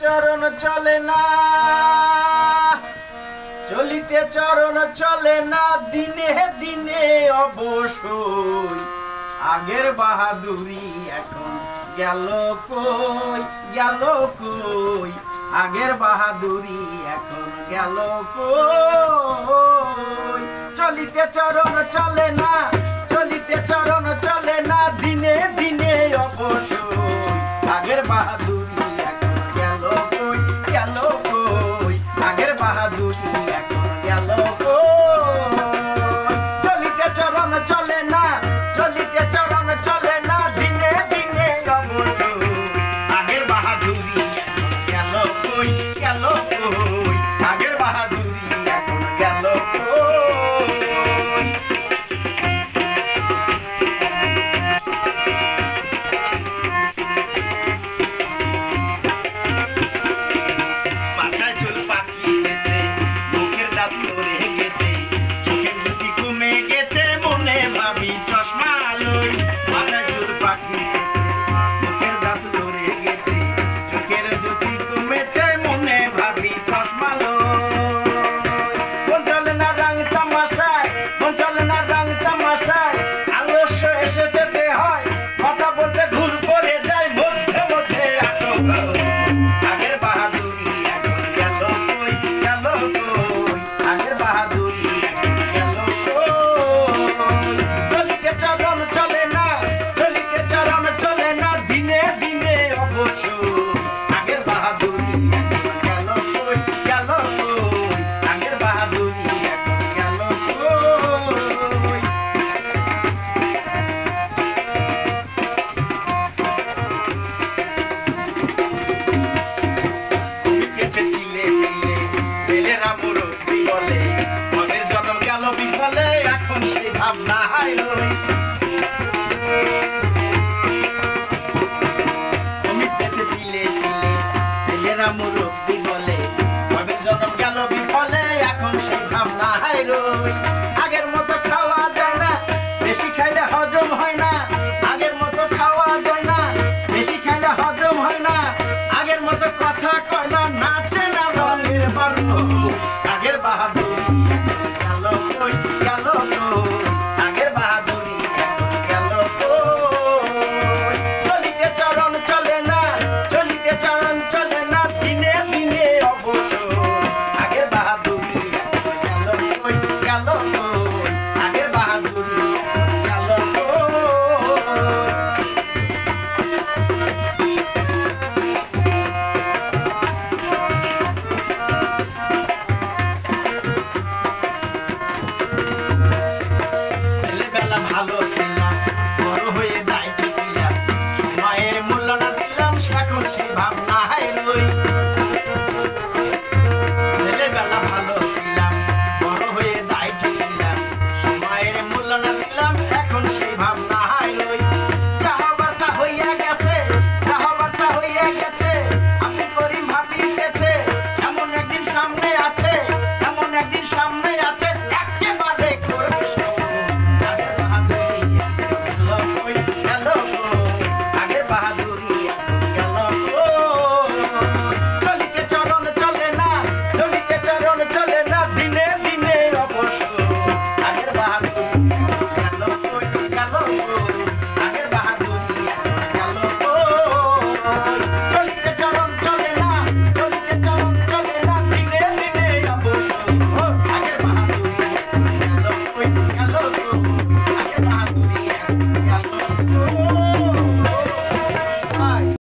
চরণ চলে না, চলিতে চরণ চলে না, দিনে দিনে অবশ্যই আগের বাহাদুরি এখন গেল কই, গেল কই, আগের বাহাদুরি এখন গেল কই। চলিতে চরণ চলে না, চলিতে চরণ চলে না, দিনে দিনে অবশ্যই আগের বাহাদুরি এখন গেল কই, গেল কই, আগের বাহাদুরি এখন গেল কই। চলিতে চরণ চলে না, চলিতে চরণ চলে না, দিনে দিনে অবশ্যই আগের বাহাদুরি এখন গেল কই, গেল কই, আগের বাহাদুরি এখন গেল কই। মাথায় চুল পাকিয়ে গেছে, মুখের দাঁত নড়ে গেছে, চোখের দুটি কমে গেছে, মনে ভাবি চশমা লই। মাথায় চুল পাকিয়ে গেছে, মুখের দাঁত নড়ে গেছে, চোখের দুটি কমেছে, মনে ভাবি চশমা লই। মন চলে না রং তামাশায়, মন চলে না রং তামাশায়, আলস্য এসে যেতে হয়, কথা বলতে ভুল করে যায়, মধ্যে মধ্যে আটক হয়। আগের বাহাদুরি এখন গেল কই, গেল কই, আগের বাহাদুরি এখন গেল কই। চলিতে চরণ চলে না, চলিতে চরণ চলে না, দিনে দিনে অবশ্যই আগের বাহাদুরি এখন গেল কই, গেল কই, আগের বাহাদুরি এখন গেল কই। কমিতেছে তিলে তিলে, ছেলেরা মুরব্বি বলে, মনের জন্ম গেল বিফলে, এখন সেই ভাবনা হাই রই।